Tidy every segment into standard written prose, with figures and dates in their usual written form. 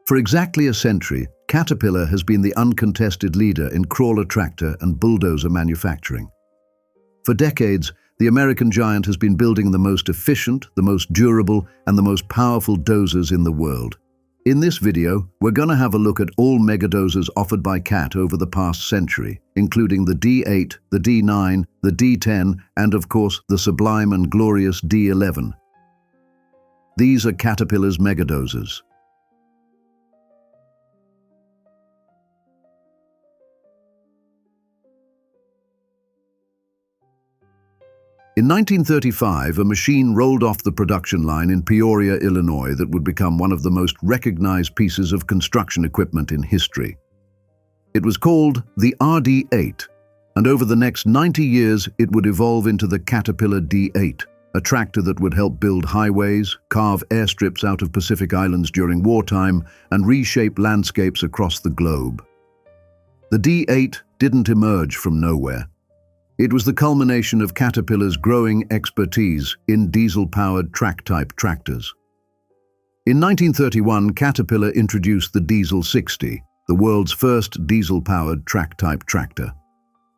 For exactly a century, Caterpillar has been the uncontested leader in crawler tractor and bulldozer manufacturing. For decades, the American giant has been building the most efficient, the most durable, and the most powerful dozers in the world. In this video, we're going to have a look at all megadozers offered by Cat over the past century, including the D8, the D9, the D10, and of course, the sublime and glorious D11. These are Caterpillar's megadozers. In 1935, a machine rolled off the production line in Peoria, Illinois that would become one of the most recognized pieces of construction equipment in history. It was called the RD8, and over the next 90 years it would evolve into the Caterpillar D8, a tractor that would help build highways, carve airstrips out of Pacific Islands during wartime, and reshape landscapes across the globe. The D8 didn't emerge from nowhere. It was the culmination of Caterpillar's growing expertise in diesel-powered track-type tractors. In 1931, Caterpillar introduced the Diesel 60, the world's first diesel-powered track-type tractor.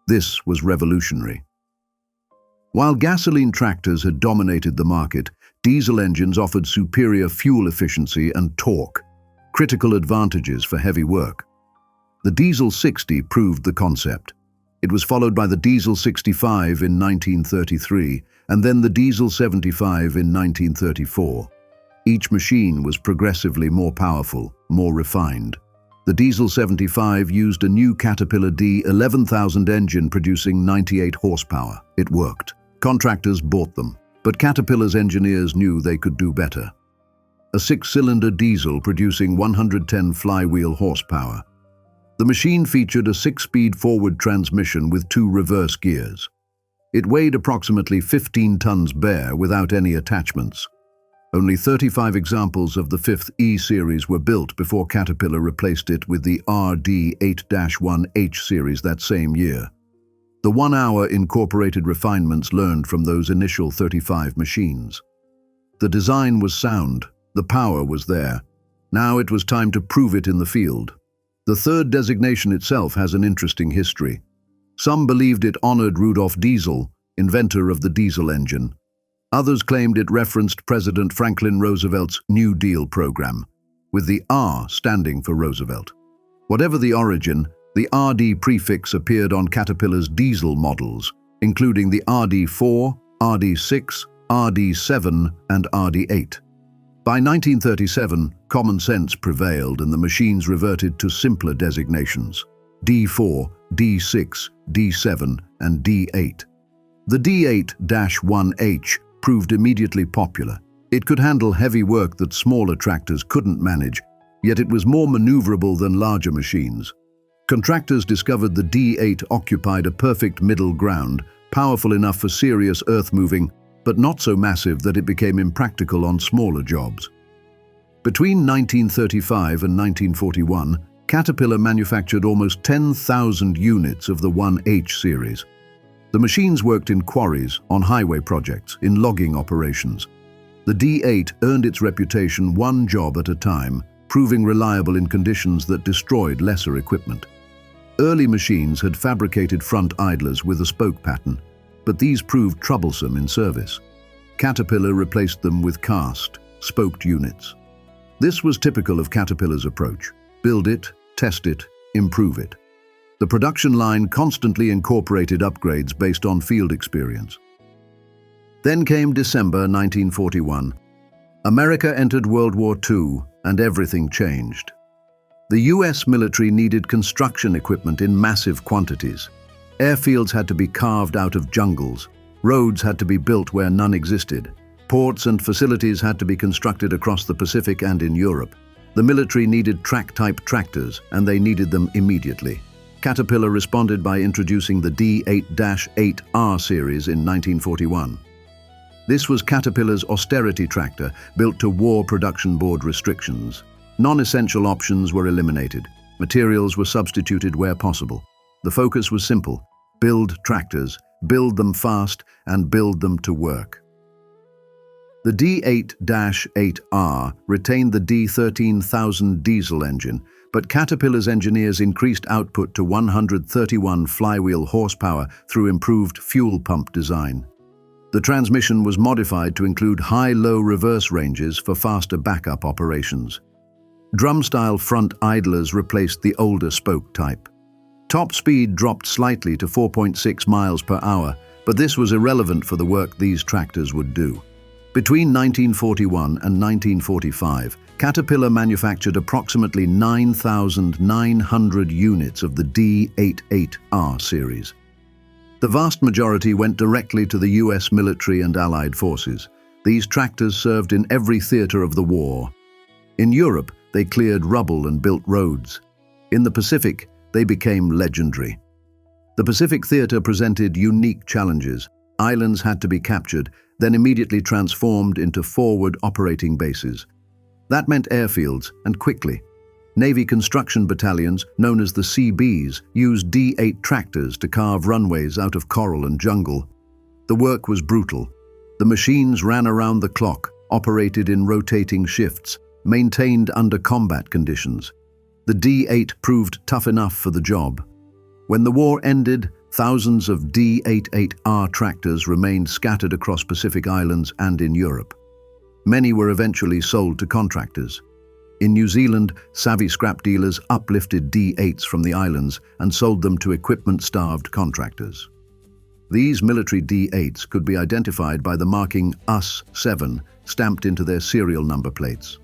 This was revolutionary. While gasoline tractors had dominated the market, diesel engines offered superior fuel efficiency and torque, critical advantages for heavy work. The Diesel 60 proved the concept. It was followed by the Diesel 65 in 1933, and then the Diesel 75 in 1934. Each machine was progressively more powerful, more refined. The Diesel 75 used a new Caterpillar D11,000 engine producing 98 horsepower. It worked. Contractors bought them, but Caterpillar's engineers knew they could do better. A six-cylinder diesel producing 110 flywheel horsepower. The machine featured a 6-speed forward transmission with 2 reverse gears. It weighed approximately 15 tons bare without any attachments. Only 35 examples of the 5th E series were built before Caterpillar replaced it with the RD8-1H series that same year. The 1-hour incorporated refinements learned from those initial 35 machines. The design was sound, the power was there. Now it was time to prove it in the field. The third designation itself has an interesting history. Some believed it honored Rudolf Diesel, inventor of the diesel engine. Others claimed it referenced President Franklin Roosevelt's New Deal program, with the R standing for Roosevelt. Whatever the origin, the RD prefix appeared on Caterpillar's diesel models, including the RD4, RD6, RD7, and RD8. By 1937, common sense prevailed and the machines reverted to simpler designations: D4, D6, D7, and D8. The D8-1H proved immediately popular. It could handle heavy work that smaller tractors couldn't manage, yet it was more maneuverable than larger machines. Contractors discovered the D8 occupied a perfect middle ground, powerful enough for serious earth-moving, but not so massive that it became impractical on smaller jobs. Between 1935 and 1941, Caterpillar manufactured almost 10,000 units of the 1H series. The machines worked in quarries, on highway projects, in logging operations. The D8 earned its reputation one job at a time, proving reliable in conditions that destroyed lesser equipment. Early machines had fabricated front idlers with a spoke pattern, but these proved troublesome in service. Caterpillar replaced them with cast, spoked units. This was typical of Caterpillar's approach: build it, test it, improve it. The production line constantly incorporated upgrades based on field experience. Then came December 1941. America entered World War II, and everything changed. The US military needed construction equipment in massive quantities. Airfields had to be carved out of jungles. Roads had to be built where none existed. Ports and facilities had to be constructed across the Pacific and in Europe. The military needed track-type tractors, and they needed them immediately. Caterpillar responded by introducing the D8-8R series in 1941. This was Caterpillar's austerity tractor, built to war production board restrictions. Non-essential options were eliminated. Materials were substituted where possible. The focus was simple: build tractors, build them fast, and build them to work. The D8-8R retained the D13000 diesel engine, but Caterpillar's engineers increased output to 131 flywheel horsepower through improved fuel pump design. The transmission was modified to include high-low reverse ranges for faster backup operations. Drum-style front idlers replaced the older spoke type. Top speed dropped slightly to 4.6 miles per hour, but this was irrelevant for the work these tractors would do. Between 1941 and 1945, Caterpillar manufactured approximately 9,900 units of the D88R series. The vast majority went directly to the US military and Allied forces. These tractors served in every theater of the war. In Europe, they cleared rubble and built roads. In the Pacific, they became legendary. The Pacific theater presented unique challenges. Islands had to be captured, then immediately transformed into forward operating bases. That meant airfields, and quickly. Navy construction battalions, known as the CBs, used D8 tractors to carve runways out of coral and jungle. The work was brutal. The machines ran around the clock, operated in rotating shifts, maintained under combat conditions. The D8 proved tough enough for the job. When the war ended, thousands of D88R tractors remained scattered across Pacific Islands and in Europe. Many were eventually sold to contractors. In New Zealand, savvy scrap dealers uplifted D8s from the islands and sold them to equipment-starved contractors. These military D8s could be identified by the marking US-7 stamped into their serial number plates.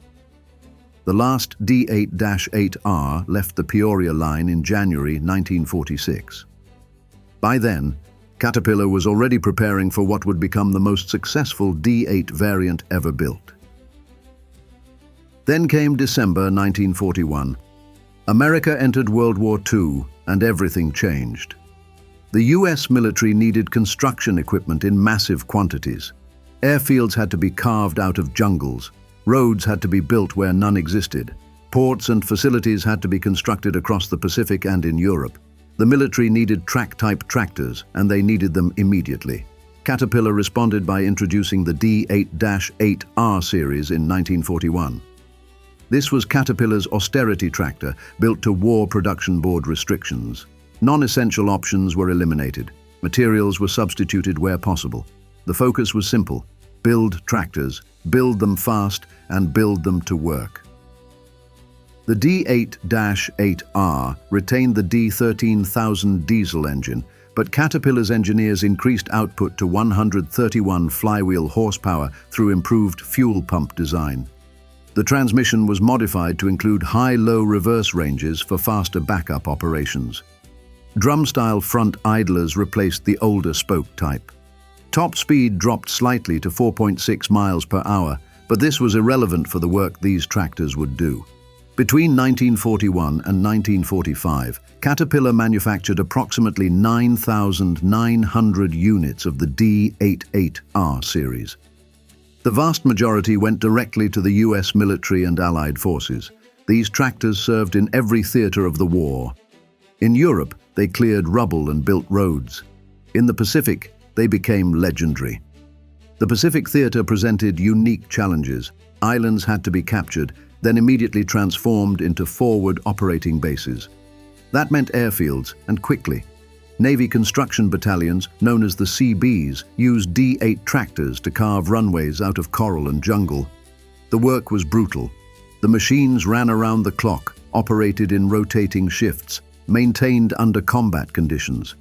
The last D8-8R left the Peoria line in January 1946. By then, Caterpillar was already preparing for what would become the most successful D8 variant ever built. Then came December 1941. America entered World War II, and everything changed. The US military needed construction equipment in massive quantities. Airfields had to be carved out of jungles. Roads had to be built where none existed. Ports and facilities had to be constructed across the Pacific and in Europe. The military needed track-type tractors, and they needed them immediately. Caterpillar responded by introducing the D8-8R series in 1941. This was Caterpillar's austerity tractor, built to war production board restrictions. Non-essential options were eliminated. Materials were substituted where possible. The focus was simple: build tractors, build them fast, and build them to work. The D8-8R retained the D13000 diesel engine, but Caterpillar's engineers increased output to 131 flywheel horsepower through improved fuel pump design. The transmission was modified to include high-low reverse ranges for faster backup operations. Drum-style front idlers replaced the older spoke type. Top speed dropped slightly to 4.6 miles per hour, but this was irrelevant for the work these tractors would do. Between 1941 and 1945, Caterpillar manufactured approximately 9,900 units of the D88R series. The vast majority went directly to the US military and Allied forces. These tractors served in every theater of the war. In Europe, they cleared rubble and built roads. In the Pacific, they became legendary. The Pacific theater presented unique challenges. Islands had to be captured, then immediately transformed into forward operating bases. That meant airfields, and quickly. Navy construction battalions, known as the CBs, used D8 tractors to carve runways out of coral and jungle. The work was brutal. The machines ran around the clock, operated in rotating shifts, maintained under combat conditions.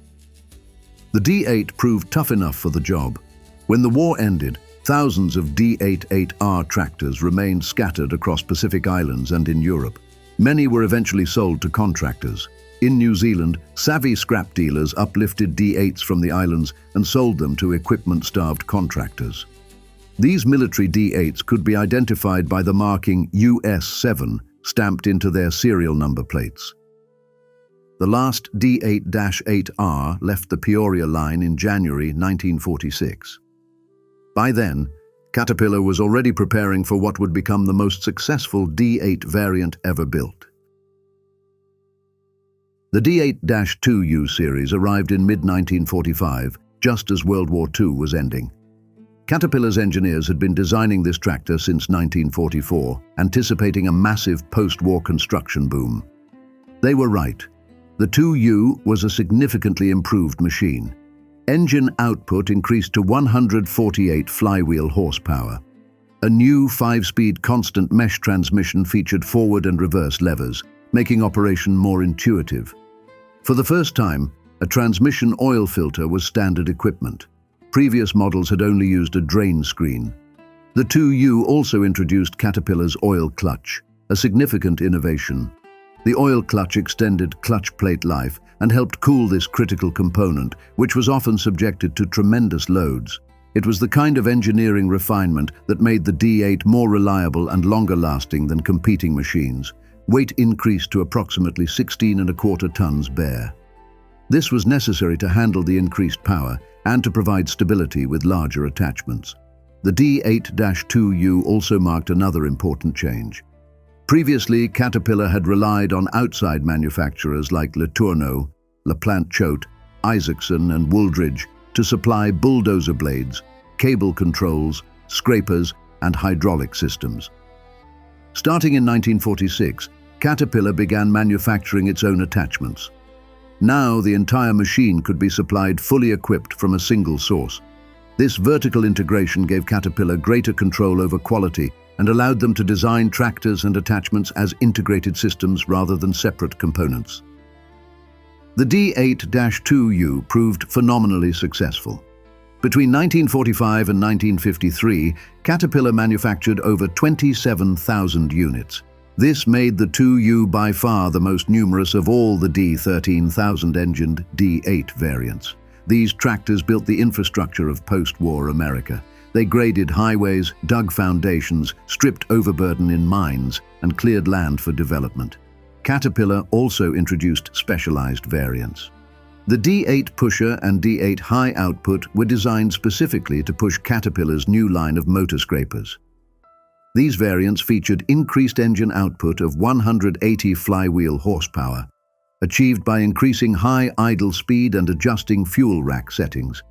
The D8 proved tough enough for the job. When the war ended, thousands of D88R tractors remained scattered across Pacific Islands and in Europe. Many were eventually sold to contractors. In New Zealand, savvy scrap dealers uplifted D8s from the islands and sold them to equipment-starved contractors. These military D8s could be identified by the marking US-7 stamped into their serial number plates. The last D8-8R left the Peoria line in January 1946. By then, Caterpillar was already preparing for what would become the most successful D8 variant ever built. The D8-2U series arrived in mid-1945, just as World War II was ending. Caterpillar's engineers had been designing this tractor since 1944, anticipating a massive post-war construction boom. They were right. The 2U was a significantly improved machine. Engine output increased to 148 flywheel horsepower. A new 5-speed constant mesh transmission featured forward and reverse levers, making operation more intuitive. For the first time, a transmission oil filter was standard equipment. Previous models had only used a drain screen. The 2U also introduced Caterpillar's oil clutch, a significant innovation. The oil clutch extended clutch plate life and helped cool this critical component, which was often subjected to tremendous loads. It was the kind of engineering refinement that made the D8 more reliable and longer-lasting than competing machines. Weight increased to approximately 16¼ tons bare. This was necessary to handle the increased power and to provide stability with larger attachments. The D8-2U also marked another important change. Previously, Caterpillar had relied on outside manufacturers like Letourneau, LaPlante-Choate, Isaacson and Wooldridge to supply bulldozer blades, cable controls, scrapers and hydraulic systems. Starting in 1946, Caterpillar began manufacturing its own attachments. Now the entire machine could be supplied fully equipped from a single source. This vertical integration gave Caterpillar greater control over quality and allowed them to design tractors and attachments as integrated systems rather than separate components. The D8-2U proved phenomenally successful. Between 1945 and 1953, Caterpillar manufactured over 27,000 units. This made the 2U by far the most numerous of all the D13,000-engined D8 variants. These tractors built the infrastructure of post-war America. They graded highways, dug foundations, stripped overburden in mines, and cleared land for development. Caterpillar also introduced specialized variants. The D8 Pusher and D8 High Output were designed specifically to push Caterpillar's new line of motor scrapers. These variants featured increased engine output of 180 flywheel horsepower, achieved by increasing high idle speed and adjusting fuel rack settings.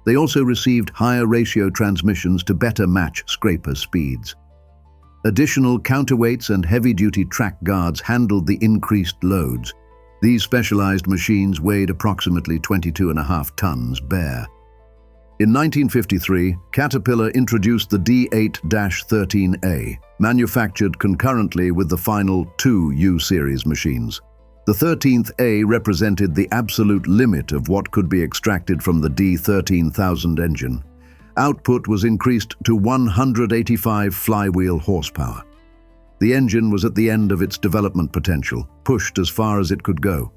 They also received higher ratio transmissions to better match scraper speeds. Additional counterweights and heavy-duty track guards handled the increased loads. These specialized machines weighed approximately 22½ tons bare. In 1953, Caterpillar introduced the D8-13A, manufactured concurrently with the final 2 U-series machines. The 13th A represented the absolute limit of what could be extracted from the D13,000 engine. Output was increased to 185 flywheel horsepower. The engine was at the end of its development potential, pushed as far as it could go.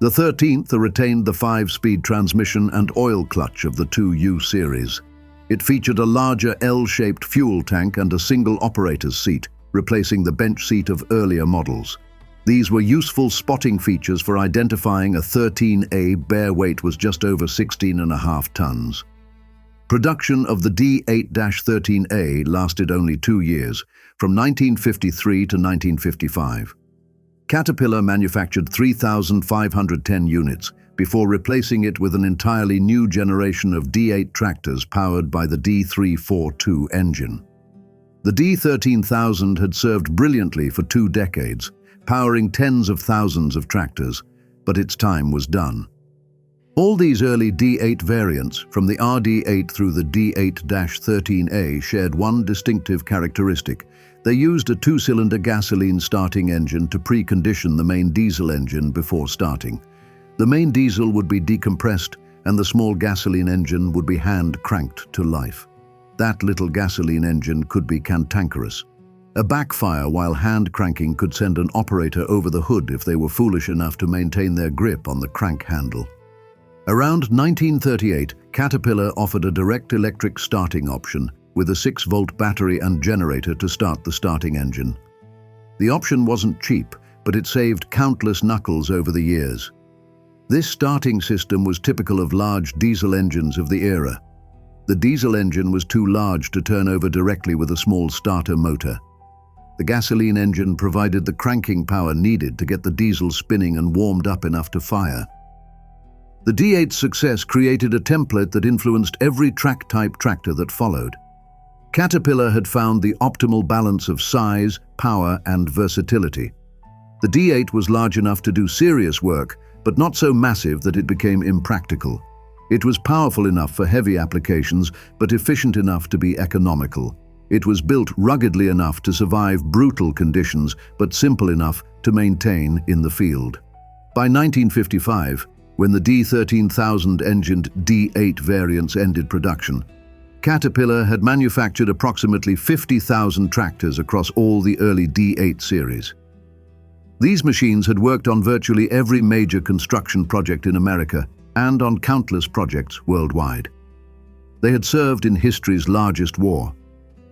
The 13th retained the 5-speed transmission and oil clutch of the 2U series. It featured a larger L-shaped fuel tank and a single operator's seat, replacing the bench seat of earlier models. These were useful spotting features for identifying a 13A bare weight was just over 16½ tons. Production of the D8-13A lasted only 2 years, from 1953 to 1955. Caterpillar manufactured 3,510 units before replacing it with an entirely new generation of D8 tractors powered by the D342 engine. The D13000 had served brilliantly for 2 decades, powering tens of thousands of tractors, but its time was done. All these early D8 variants, from the RD8 through the D8-13A, shared one distinctive characteristic. They used a 2-cylinder gasoline starting engine to precondition the main diesel engine before starting. The main diesel would be decompressed and the small gasoline engine would be hand-cranked to life. That little gasoline engine could be cantankerous. A backfire while hand-cranking could send an operator over the hood if they were foolish enough to maintain their grip on the crank handle. Around 1938, Caterpillar offered a direct electric starting option with a 6-volt battery and generator to start the starting engine. The option wasn't cheap, but it saved countless knuckles over the years. This starting system was typical of large diesel engines of the era. The diesel engine was too large to turn over directly with a small starter motor. The gasoline engine provided the cranking power needed to get the diesel spinning and warmed up enough to fire. The D8's success created a template that influenced every track-type tractor that followed. Caterpillar had found the optimal balance of size, power, and versatility. The D8 was large enough to do serious work, but not so massive that it became impractical. It was powerful enough for heavy applications, but efficient enough to be economical. It was built ruggedly enough to survive brutal conditions, but simple enough to maintain in the field. By 1955, when the D13000-engined D8 variants ended production, Caterpillar had manufactured approximately 50,000 tractors across all the early D8 series. These machines had worked on virtually every major construction project in America and on countless projects worldwide. They had served in history's largest war.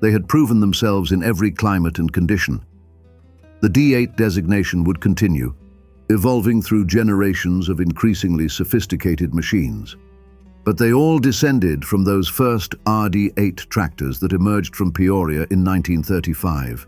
They had proven themselves in every climate and condition. The D8 designation would continue, evolving through generations of increasingly sophisticated machines. But they all descended from those first RD8 tractors that emerged from Peoria in 1935.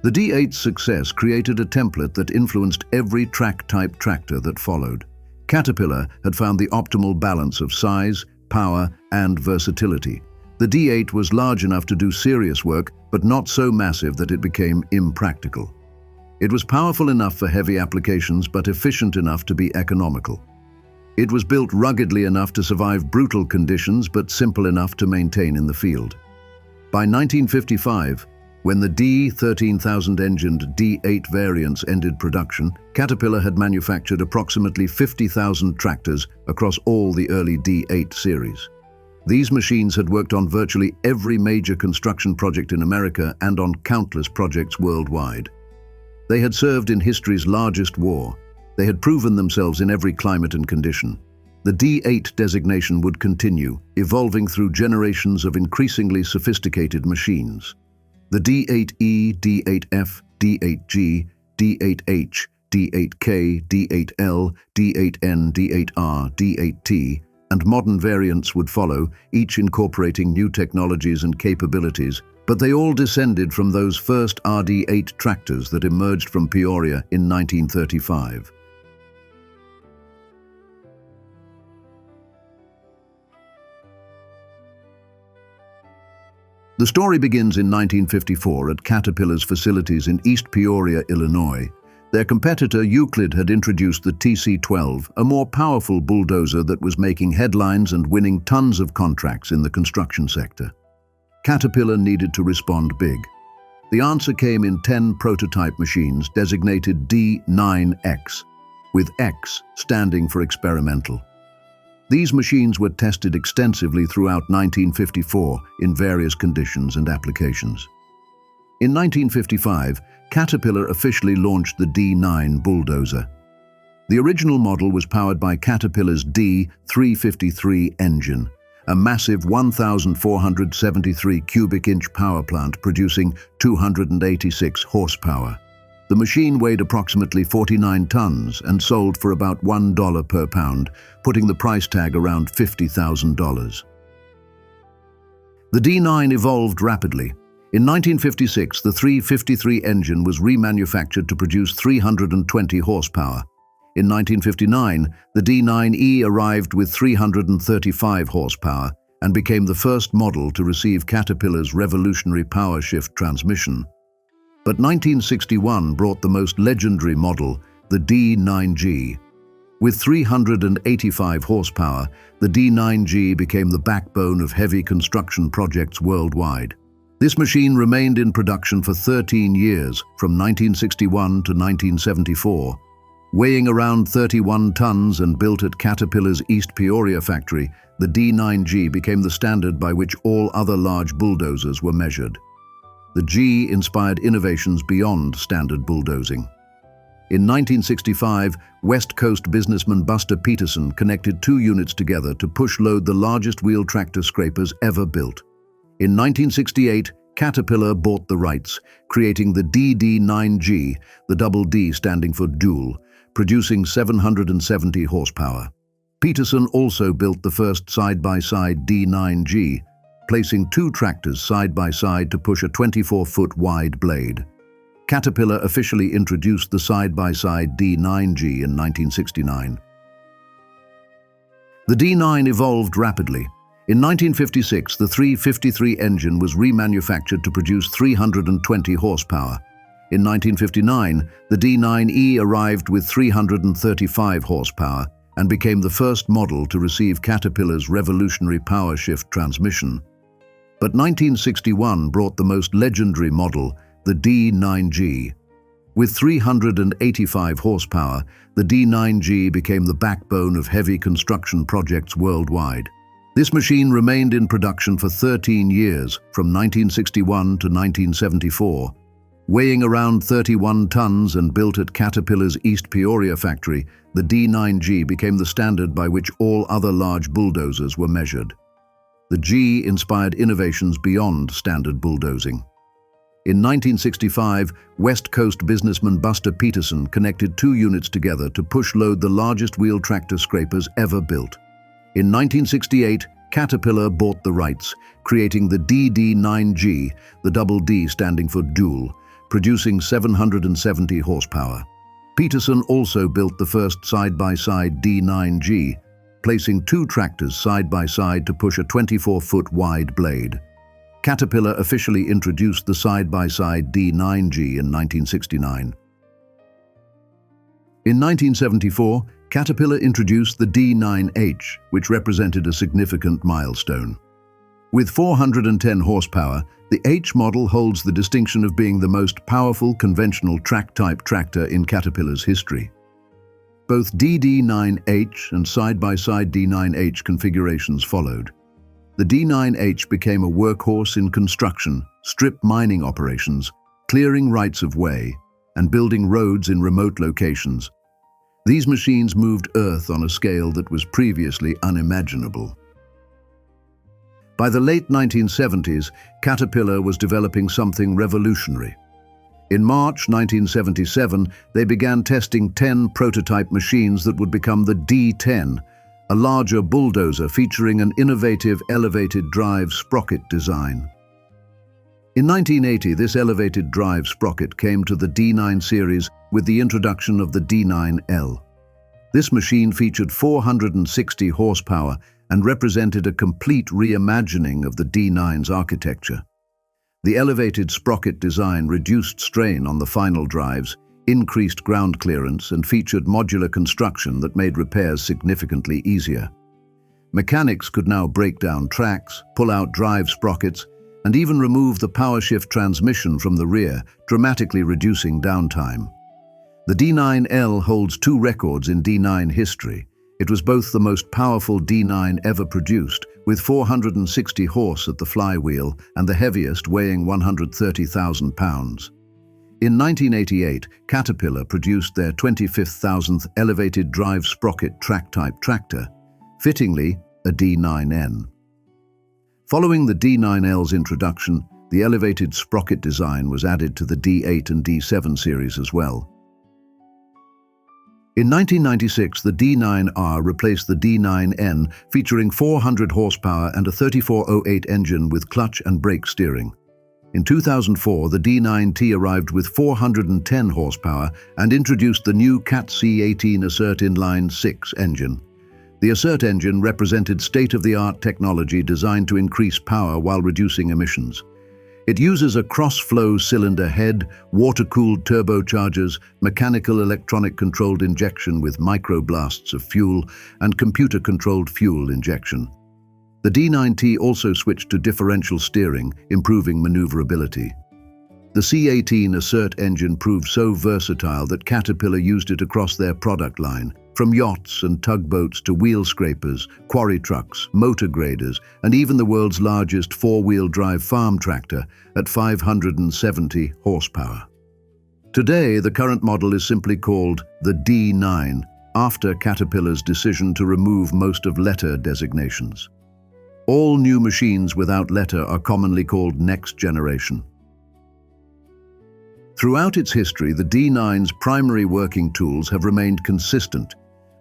The D8's success created a template that influenced every track-type tractor that followed. Caterpillar had found the optimal balance of size, power, and versatility. The D8 was large enough to do serious work, but not so massive that it became impractical. It was powerful enough for heavy applications, but efficient enough to be economical. It was built ruggedly enough to survive brutal conditions, but simple enough to maintain in the field. By 1955, when the D13000-engined D8 variants ended production, Caterpillar had manufactured approximately 50,000 tractors across all the early D8 series. These machines had worked on virtually every major construction project in America and on countless projects worldwide. They had served in history's largest war. They had proven themselves in every climate and condition. The D8 designation would continue, evolving through generations of increasingly sophisticated machines. The D8E, D8F, D8G, D8H, D8K, D8L, D8N, D8R, D8T, and modern variants would follow, each incorporating new technologies and capabilities, but they all descended from those first RD8 tractors that emerged from Peoria in 1935. The story begins in 1954 at Caterpillar's facilities in East Peoria, Illinois. Their competitor Euclid had introduced the TC-12, a more powerful bulldozer that was making headlines and winning tons of contracts in the construction sector. Caterpillar needed to respond big. The answer came in 10 prototype machines designated D9X, with X standing for experimental. These machines were tested extensively throughout 1954 in various conditions and applications. In 1955, Caterpillar officially launched the D9 bulldozer. The original model was powered by Caterpillar's D353 engine, a massive 1,473 cubic inch power plant producing 286 horsepower. The machine weighed approximately 49 tons and sold for about $1 per pound, putting the price tag around $50,000. The D9 evolved rapidly. In 1956, the 353 engine was remanufactured to produce 320 horsepower. In 1959, the D9E arrived with 335 horsepower and became the first model to receive Caterpillar's revolutionary power shift transmission. But 1961 brought the most legendary model, the D9G. With 385 horsepower, the D9G became the backbone of heavy construction projects worldwide. This machine remained in production for 13 years, from 1961 to 1974. Weighing around 31 tons and built at Caterpillar's East Peoria factory, the D9G became the standard by which all other large bulldozers were measured. The G inspired innovations beyond standard bulldozing. In 1965, West Coast businessman Buster Peterson connected two units together to push-load the largest wheel tractor scrapers ever built. In 1968, Caterpillar bought the rights, creating the DD9G, the double D standing for dual, producing 770 horsepower. Peterson also built the first side-by-side D9G, placing two tractors side by side to push a 24-foot wide blade. Caterpillar officially introduced the side-by-side D9G in 1969. The D9 evolved rapidly. In 1956, the 353 engine was remanufactured to produce 320 horsepower. In 1959, the D9E arrived with 335 horsepower and became the first model to receive Caterpillar's revolutionary power shift transmission. But 1961 brought the most legendary model, the D9G. With 385 horsepower, the D9G became the backbone of heavy construction projects worldwide. This machine remained in production for 13 years, from 1961 to 1974. Weighing around 31 tons and built at Caterpillar's East Peoria factory, the D9G became the standard by which all other large bulldozers were measured. The G inspired innovations beyond standard bulldozing. In 1965, West Coast businessman Buster Peterson connected two units together to push-load the largest wheel tractor scrapers ever built. In 1968, Caterpillar bought the rights, creating the DD9G, the double D standing for dual, producing 770 horsepower. Peterson also built the first side-by-side D9G, placing two tractors side by side to push a 24-foot wide blade. Caterpillar officially introduced the side-by-side D9G in 1969. In 1974, Caterpillar introduced the D9H, which represented a significant milestone. With 410 horsepower, the H model holds the distinction of being the most powerful conventional track-type tractor in Caterpillar's history. Both DD9H and side-by-side D9H configurations followed. The D9H became a workhorse in construction, strip mining operations, clearing rights-of-way, and building roads in remote locations. These machines moved earth on a scale that was previously unimaginable. By the late 1970s, Caterpillar was developing something revolutionary. In March 1977, they began testing 10 prototype machines that would become the D10, a larger bulldozer featuring an innovative elevated drive sprocket design. In 1980, this elevated drive sprocket came to the D9 series with the introduction of the D9L. This machine featured 460 horsepower and represented a complete reimagining of the D9's architecture. The elevated sprocket design reduced strain on the final drives, increased ground clearance, and featured modular construction that made repairs significantly easier. Mechanics could now break down tracks, pull out drive sprockets, and even remove the power shift transmission from the rear, dramatically reducing downtime. The D9L holds two records in D9 history. It was both the most powerful D9 ever produced, with 460 horse at the flywheel and the heaviest, weighing 130,000 pounds. In 1988, Caterpillar produced their 25,000th elevated drive sprocket track-type tractor, fittingly a D9N. Following the D9L's introduction, the elevated sprocket design was added to the D8 and D7 series as well. In 1996, the D9R replaced the D9N, featuring 400 horsepower and a 3408 engine with clutch and brake steering. In 2004, the D9T arrived with 410 horsepower and introduced the new Cat C18 Assert Inline 6 engine. The Assert engine represented state-of-the-art technology designed to increase power while reducing emissions. It uses a cross-flow cylinder head, water-cooled turbochargers, mechanical electronic-controlled injection with microblasts of fuel, and computer-controlled fuel injection. The D9T also switched to differential steering, improving maneuverability. The C18 Assert engine proved so versatile that Caterpillar used it across their product line, from yachts and tugboats to wheel scrapers, quarry trucks, motor graders, and even the world's largest four-wheel drive farm tractor at 570 horsepower. Today, the current model is simply called the D9, after Caterpillar's decision to remove most of letter designations. All new machines without letter are commonly called next generation. Throughout its history, the D9's primary working tools have remained consistent: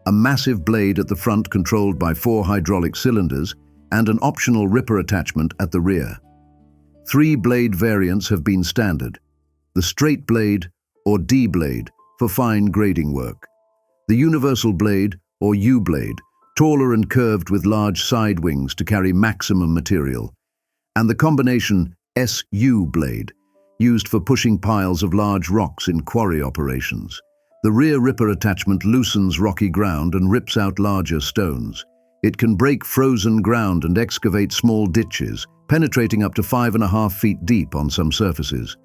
a massive blade at the front controlled by 4 hydraulic cylinders and an optional ripper attachment at the rear. 3 blade variants have been standard: the straight blade or D blade for fine grading work, the universal blade or U blade taller and curved with large side wings to carry maximum material, and the combination SU blade, used for pushing piles of large rocks in quarry operations. The rear ripper attachment loosens rocky ground and rips out larger stones. It can break frozen ground and excavate small ditches, penetrating up to 5.5 feet deep on some surfaces.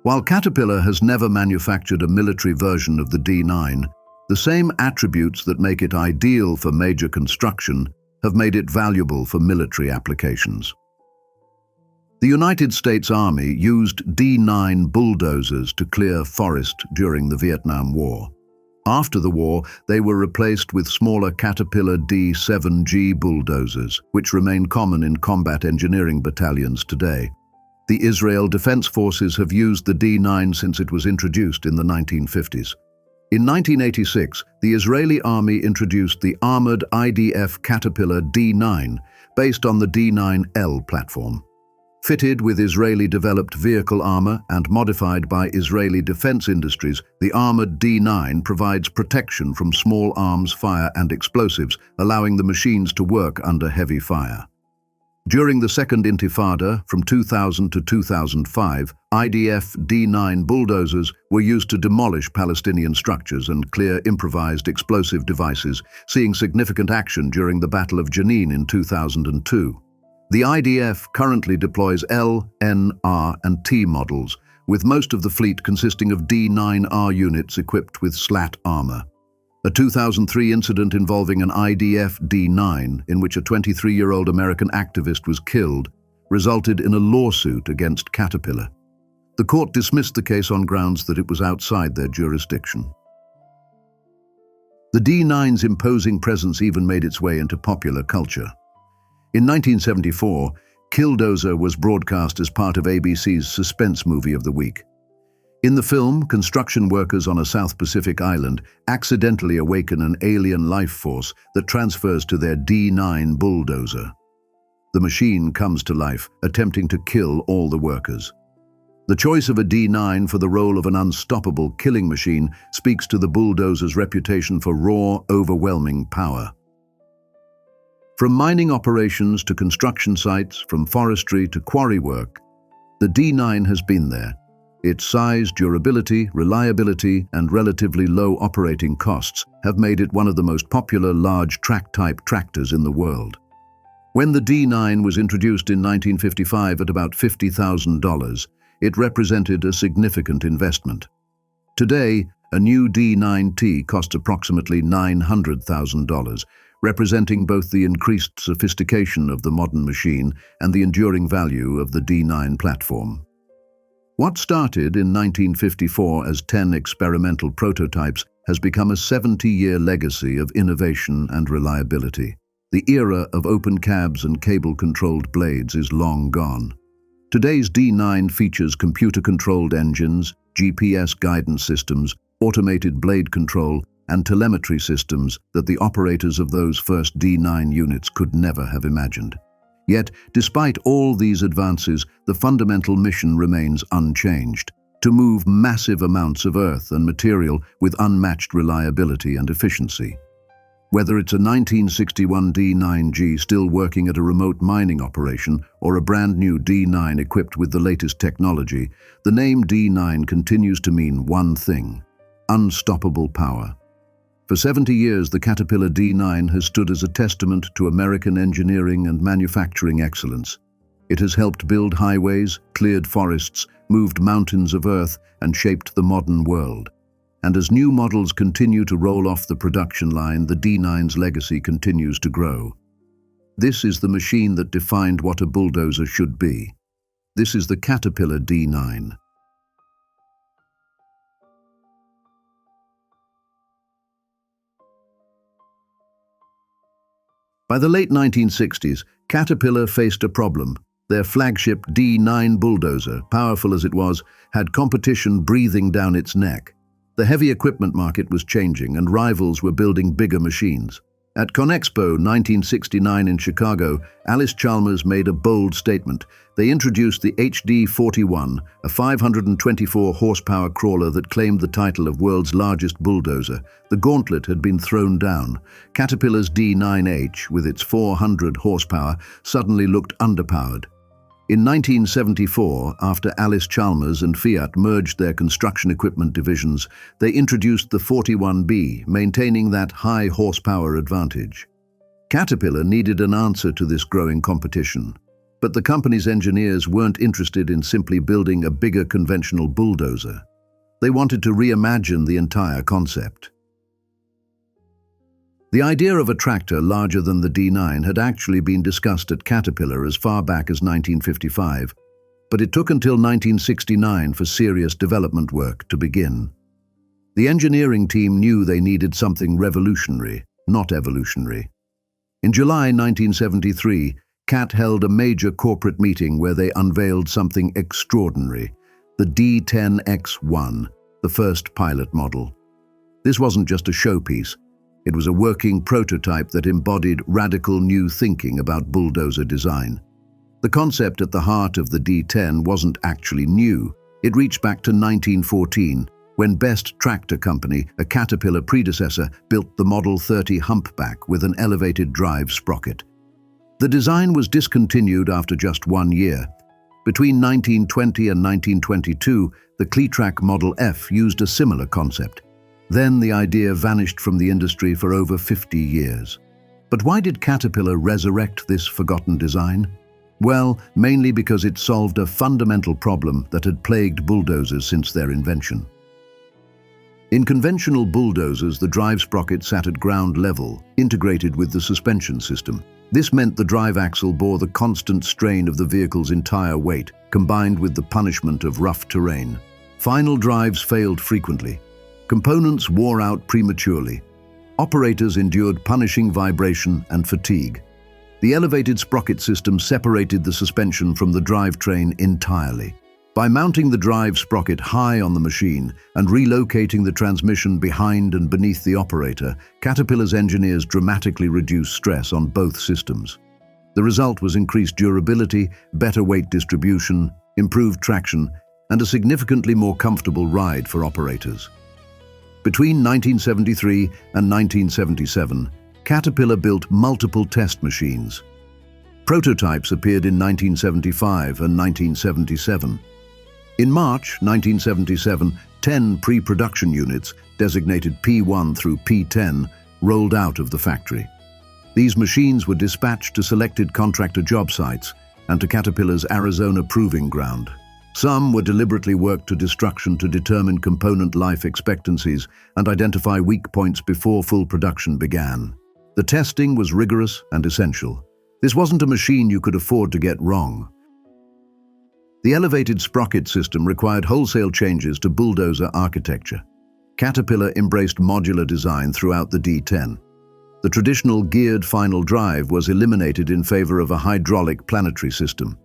While Caterpillar has never manufactured a military version of the D9, the same attributes that make it ideal for major construction have made it valuable for military applications. The United States Army used D9 bulldozers to clear forest during the Vietnam War. After the war, they were replaced with smaller Caterpillar D7G bulldozers, which remain common in combat engineering battalions today. The Israel Defense Forces have used the D9 since it was introduced in the 1950s. In 1986, the Israeli Army introduced the armored IDF Caterpillar D9, based on the D9L platform. Fitted with Israeli-developed vehicle armor and modified by Israeli defense industries, the armored D9 provides protection from small arms fire and explosives, allowing the machines to work under heavy fire. During the Second Intifada, from 2000 to 2005, IDF D9 bulldozers were used to demolish Palestinian structures and clear improvised explosive devices, seeing significant action during the Battle of Jenin in 2002. The IDF currently deploys L, N, R, and T models, with most of the fleet consisting of D9R units equipped with slat armor. A 2003 incident involving an IDF D9, in which a 23-year-old American activist was killed, resulted in a lawsuit against Caterpillar. The court dismissed the case on grounds that it was outside their jurisdiction. The D9's imposing presence even made its way into popular culture. In 1974, Killdozer was broadcast as part of ABC's suspense movie of the week. In the film, construction workers on a South Pacific island accidentally awaken an alien life force that transfers to their D9 bulldozer. The machine comes to life, attempting to kill all the workers. The choice of a D9 for the role of an unstoppable killing machine speaks to the bulldozer's reputation for raw, overwhelming power. From mining operations to construction sites, from forestry to quarry work, the D9 has been there. Its size, durability, reliability, and relatively low operating costs have made it one of the most popular large track-type tractors in the world. When the D9 was introduced in 1955 at about $50,000, it represented a significant investment. Today, a new D9T costs approximately $900,000, representing both the increased sophistication of the modern machine and the enduring value of the D9 platform. What started in 1954 as 10 experimental prototypes has become a 70-year legacy of innovation and reliability. The era of open cabs and cable-controlled blades is long gone. Today's D9 features computer-controlled engines, GPS guidance systems, automated blade control, and telemetry systems that the operators of those first D9 units could never have imagined. Yet, despite all these advances, the fundamental mission remains unchanged: to move massive amounts of earth and material with unmatched reliability and efficiency. Whether it's a 1961 D9G still working at a remote mining operation or a brand new D9 equipped with the latest technology, the name D9 continues to mean one thing: unstoppable power. For 70 years, the Caterpillar D9 has stood as a testament to American engineering and manufacturing excellence. It has helped build highways, cleared forests, moved mountains of earth, and shaped the modern world. And as new models continue to roll off the production line, the D9's legacy continues to grow. This is the machine that defined what a bulldozer should be. This is the Caterpillar D9. By the late 1960s, Caterpillar faced a problem. Their flagship D9 bulldozer, powerful as it was, had competition breathing down its neck. The heavy equipment market was changing and rivals were building bigger machines. At ConExpo 1969 in Chicago, Alice Chalmers made a bold statement. They introduced the HD-41, a 524-horsepower crawler that claimed the title of world's largest bulldozer. The gauntlet had been thrown down. Caterpillar's D9H, with its 400 horsepower, suddenly looked underpowered. In 1974, after Alice Chalmers and Fiat merged their construction equipment divisions, they introduced the 41B, maintaining that high horsepower advantage. Caterpillar needed an answer to this growing competition, but the company's engineers weren't interested in simply building a bigger conventional bulldozer. They wanted to reimagine the entire concept. The idea of a tractor larger than the D9 had actually been discussed at Caterpillar as far back as 1955, but it took until 1969 for serious development work to begin. The engineering team knew they needed something revolutionary, not evolutionary. In July 1973, CAT held a major corporate meeting where they unveiled something extraordinary, the D10X1, the first pilot model. This wasn't just a showpiece. It was a working prototype that embodied radical new thinking about bulldozer design. The concept at the heart of the D10 wasn't actually new. It reached back to 1914, when Best Tractor Company, a Caterpillar predecessor, built the Model 30 humpback with an elevated drive sprocket. The design was discontinued after just 1 year. Between 1920 and 1922, the Cletrac Model F used a similar concept. Then the idea vanished from the industry for over 50 years. But why did Caterpillar resurrect this forgotten design? Well, mainly because it solved a fundamental problem that had plagued bulldozers since their invention. In conventional bulldozers, the drive sprocket sat at ground level, integrated with the suspension system. This meant the drive axle bore the constant strain of the vehicle's entire weight, combined with the punishment of rough terrain. Final drives failed frequently. Components wore out prematurely. Operators endured punishing vibration and fatigue. The elevated sprocket system separated the suspension from the drivetrain entirely. By mounting the drive sprocket high on the machine and relocating the transmission behind and beneath the operator, Caterpillar's engineers dramatically reduced stress on both systems. The result was increased durability, better weight distribution, improved traction, and a significantly more comfortable ride for operators. Between 1973 and 1977, Caterpillar built multiple test machines. Prototypes appeared in 1975 and 1977. In March 1977, 10 pre-production units, designated P1 through P10, rolled out of the factory. These machines were dispatched to selected contractor job sites and to Caterpillar's Arizona proving ground. Some were deliberately worked to destruction to determine component life expectancies and identify weak points before full production began. The testing was rigorous and essential. This wasn't a machine you could afford to get wrong. The elevated sprocket system required wholesale changes to bulldozer architecture. Caterpillar embraced modular design throughout the D10. The traditional geared final drive was eliminated in favor of a hydraulic planetary system.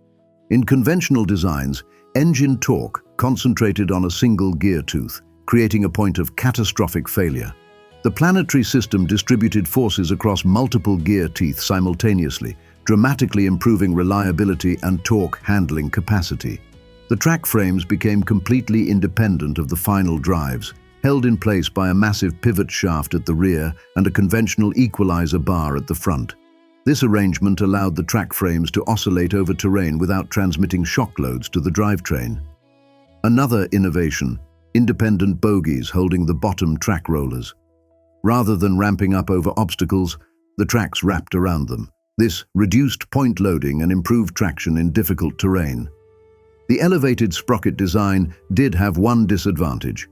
In conventional designs, engine torque concentrated on a single gear tooth, creating a point of catastrophic failure. The planetary system distributed forces across multiple gear teeth simultaneously, dramatically improving reliability and torque handling capacity. The track frames became completely independent of the final drives, held in place by a massive pivot shaft at the rear and a conventional equalizer bar at the front. This arrangement allowed the track frames to oscillate over terrain without transmitting shock loads to the drivetrain. Another innovation, independent bogies holding the bottom track rollers. Rather than ramping up over obstacles, the tracks wrapped around them. This reduced point loading and improved traction in difficult terrain. The elevated sprocket design did have one disadvantage.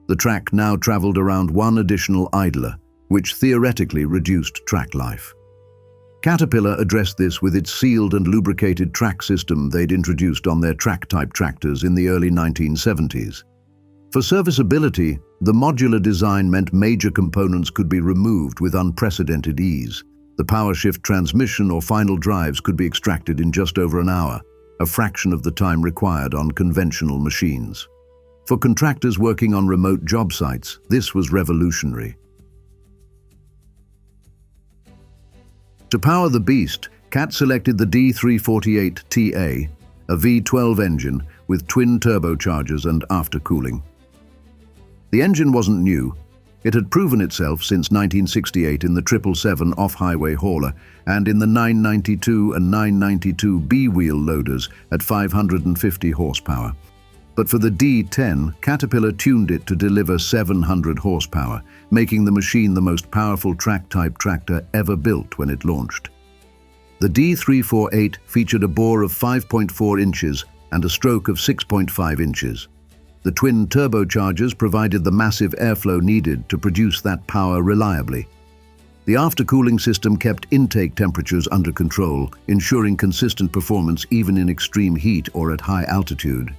The track now traveled around one additional idler, which theoretically reduced track life. Caterpillar addressed this with its sealed and lubricated track system they'd introduced on their track-type tractors in the early 1970s. For serviceability, the modular design meant major components could be removed with unprecedented ease. The power shift transmission or final drives could be extracted in just over an hour, a fraction of the time required on conventional machines. For contractors working on remote job sites, this was revolutionary. To power the beast, CAT selected the D348TA, a V12 engine with twin turbochargers and aftercooling. The engine wasn't new. It had proven itself since 1968 in the 777 off-highway hauler and in the 992 and 992B wheel loaders at 550 horsepower. But for the D10, Caterpillar tuned it to deliver 700 horsepower, making the machine the most powerful track-type tractor ever built when it launched. The D348 featured a bore of 5.4 inches and a stroke of 6.5 inches. The twin turbochargers provided the massive airflow needed to produce that power reliably. The aftercooling system kept intake temperatures under control, ensuring consistent performance even in extreme heat or at high altitude.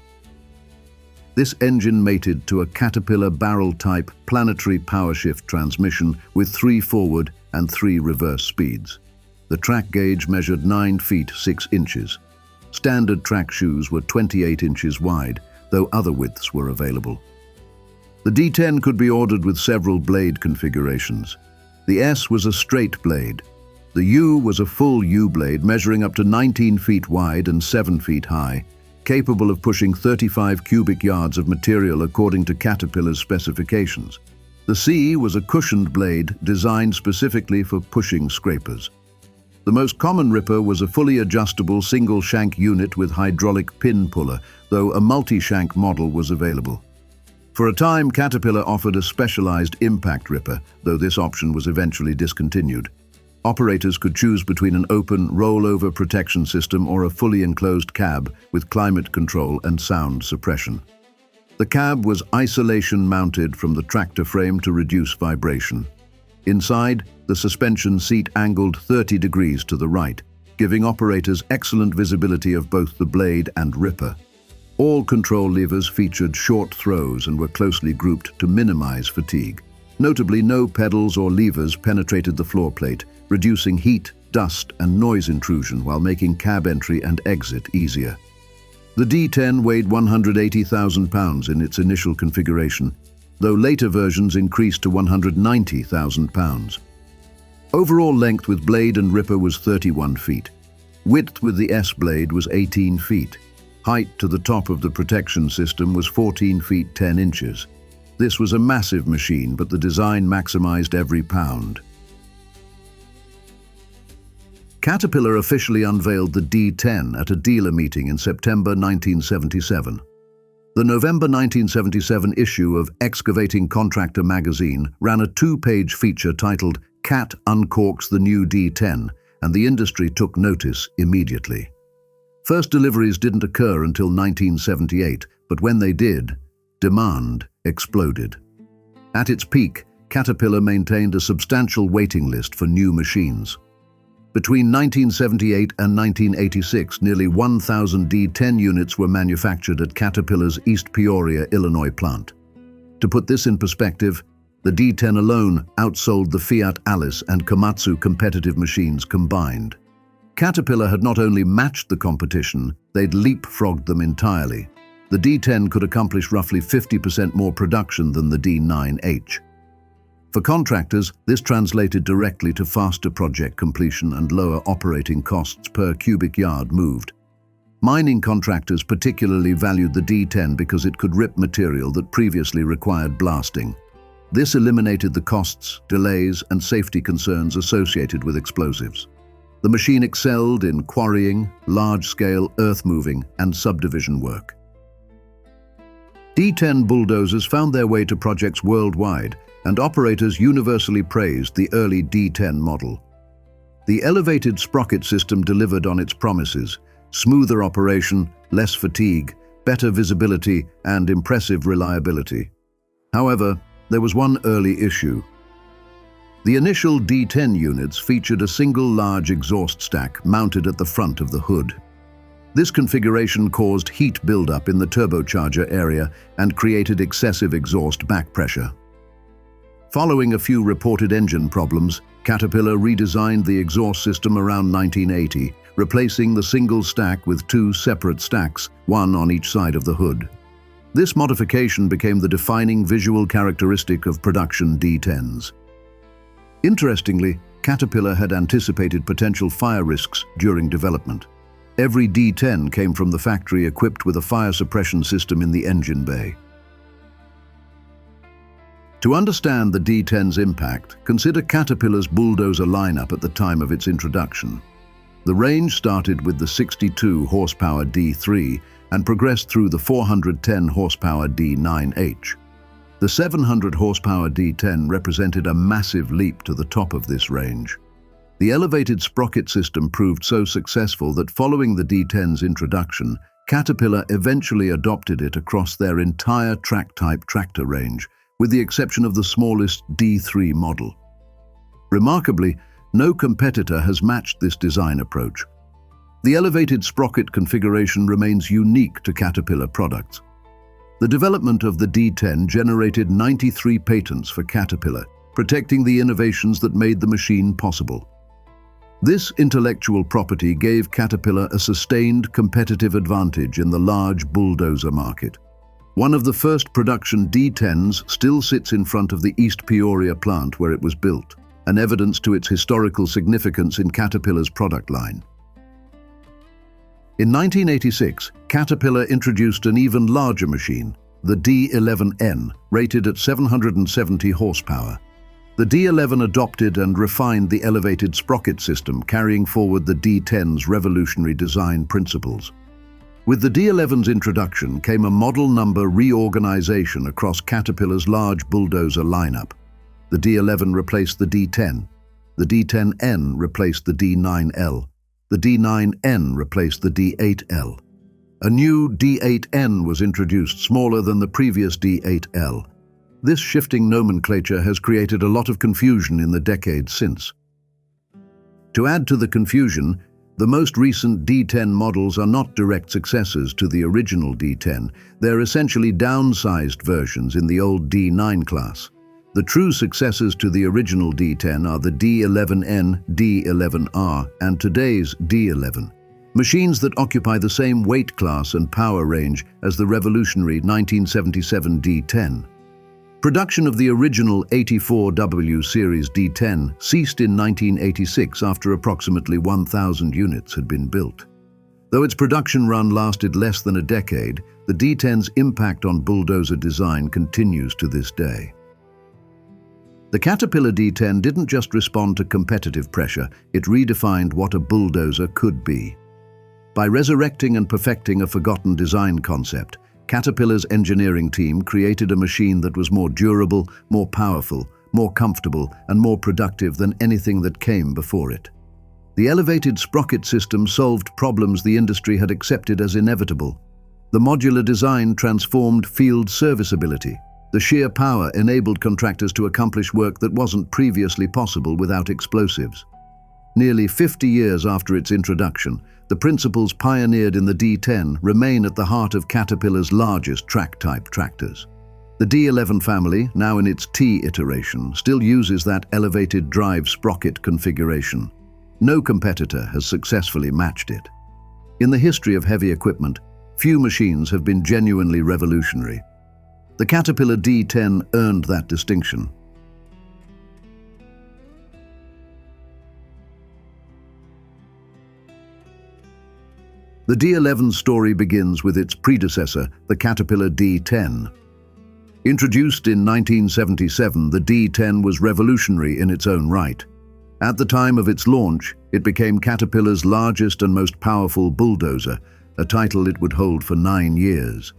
This engine mated to a Caterpillar barrel-type planetary powershift transmission with 3 forward and 3 reverse speeds. The track gauge measured 9 feet 6 inches. Standard track shoes were 28 inches wide, though other widths were available. The D10 could be ordered with several blade configurations. The S was a straight blade. The U was a full U blade measuring up to 19 feet wide and 7 feet high, capable of pushing 35 cubic yards of material according to Caterpillar's specifications. The C was a cushioned blade designed specifically for pushing scrapers. The most common ripper was a fully adjustable single-shank unit with hydraulic pin puller, though a multi-shank model was available. For a time, Caterpillar offered a specialized impact ripper, though this option was eventually discontinued. Operators could choose between an open, rollover protection system or a fully enclosed cab with climate control and sound suppression. The cab was isolation-mounted from the tractor frame to reduce vibration. Inside, the suspension seat angled 30 degrees to the right, giving operators excellent visibility of both the blade and ripper. All control levers featured short throws and were closely grouped to minimize fatigue. Notably, no pedals or levers penetrated the floor plate, reducing heat, dust, and noise intrusion while making cab entry and exit easier. The D10 weighed 180,000 pounds in its initial configuration, though later versions increased to 190,000 pounds. Overall length with blade and ripper was 31 feet. Width with the S blade was 18 feet. Height to the top of the protection system was 14 feet 10 inches. This was a massive machine, but the design maximized every pound. Caterpillar officially unveiled the D10 at a dealer meeting in September 1977. The November 1977 issue of Excavating Contractor magazine ran a 2-page feature titled "Cat Uncorks the New D10", and the industry took notice immediately. First deliveries didn't occur until 1978, but when they did, demand exploded. At its peak, Caterpillar maintained a substantial waiting list for new machines. Between 1978 and 1986, nearly 1,000 D10 units were manufactured at Caterpillar's East Peoria, Illinois plant. To put this in perspective, the D10 alone outsold the Fiat Alice and Komatsu competitive machines combined. Caterpillar had not only matched the competition, they'd leapfrogged them entirely. The D10 could accomplish roughly 50% more production than the D9H. For contractors, this translated directly to faster project completion and lower operating costs per cubic yard moved. Mining contractors particularly valued the D10 because it could rip material that previously required blasting. This eliminated the costs, delays, and safety concerns associated with explosives. The machine excelled in quarrying, large-scale earth-moving, and subdivision work. D10 bulldozers found their way to projects worldwide, and operators universally praised the early D10 model. The elevated sprocket system delivered on its promises: smoother operation, less fatigue, better visibility, and impressive reliability. However, there was one early issue. The initial D10 units featured a single large exhaust stack mounted at the front of the hood. This configuration caused heat buildup in the turbocharger area and created excessive exhaust back pressure. Following a few reported engine problems, Caterpillar redesigned the exhaust system around 1980, replacing the single stack with 2 separate stacks, one on each side of the hood. This modification became the defining visual characteristic of production D10s. Interestingly, Caterpillar had anticipated potential fire risks during development. Every D10 came from the factory equipped with a fire suppression system in the engine bay. To understand the D10's impact, consider Caterpillar's bulldozer lineup at the time of its introduction. The range started with the 62 horsepower D3 and progressed through the 410 horsepower D9H. The 700 horsepower D10 represented a massive leap to the top of this range. The elevated sprocket system proved so successful that following the D10's introduction, Caterpillar eventually adopted it across their entire track-type tractor range, with the exception of the smallest D3 model. Remarkably, no competitor has matched this design approach. The elevated sprocket configuration remains unique to Caterpillar products. The development of the D10 generated 93 patents for Caterpillar, protecting the innovations that made the machine possible. This intellectual property gave Caterpillar a sustained competitive advantage in the large bulldozer market. One of the first production D10s still sits in front of the East Peoria plant where it was built, an evidence to its historical significance in Caterpillar's product line. In 1986, Caterpillar introduced an even larger machine, the D11N, rated at 770 horsepower. The D11 adopted and refined the elevated sprocket system, carrying forward the D10's revolutionary design principles. With the D11's introduction came a model number reorganization across Caterpillar's large bulldozer lineup. The D11 replaced the D10. The D10N replaced the D9L. The D9N replaced the D8L. A new D8N was introduced, smaller than the previous D8L. This shifting nomenclature has created a lot of confusion in the decades since. To add to the confusion, the most recent D10 models are not direct successors to the original D10. They're essentially downsized versions in the old D9 class. The true successors to the original D10 are the D11N, D11R, and today's D11, machines that occupy the same weight class and power range as the revolutionary 1977 D10. Production of the original 84W series D10 ceased in 1986 after approximately 1,000 units had been built. Though its production run lasted less than a decade, the D10's impact on bulldozer design continues to this day. The Caterpillar D10 didn't just respond to competitive pressure, it redefined what a bulldozer could be. By resurrecting and perfecting a forgotten design concept, Caterpillar's engineering team created a machine that was more durable, more powerful, more comfortable, and more productive than anything that came before it. The elevated sprocket system solved problems the industry had accepted as inevitable. The modular design transformed field serviceability. The sheer power enabled contractors to accomplish work that wasn't previously possible without explosives. Nearly 50 years after its introduction, the principles pioneered in the D10 remain at the heart of Caterpillar's largest track-type tractors. The D11 family, now in its T iteration, still uses that elevated drive sprocket configuration. No competitor has successfully matched it. In the history of heavy equipment, few machines have been genuinely revolutionary. The Caterpillar D10 earned that distinction. The D11's story begins with its predecessor, the Caterpillar D10. Introduced in 1977, the D10 was revolutionary in its own right. At the time of its launch, it became Caterpillar's largest and most powerful bulldozer, a title it would hold for 9 years.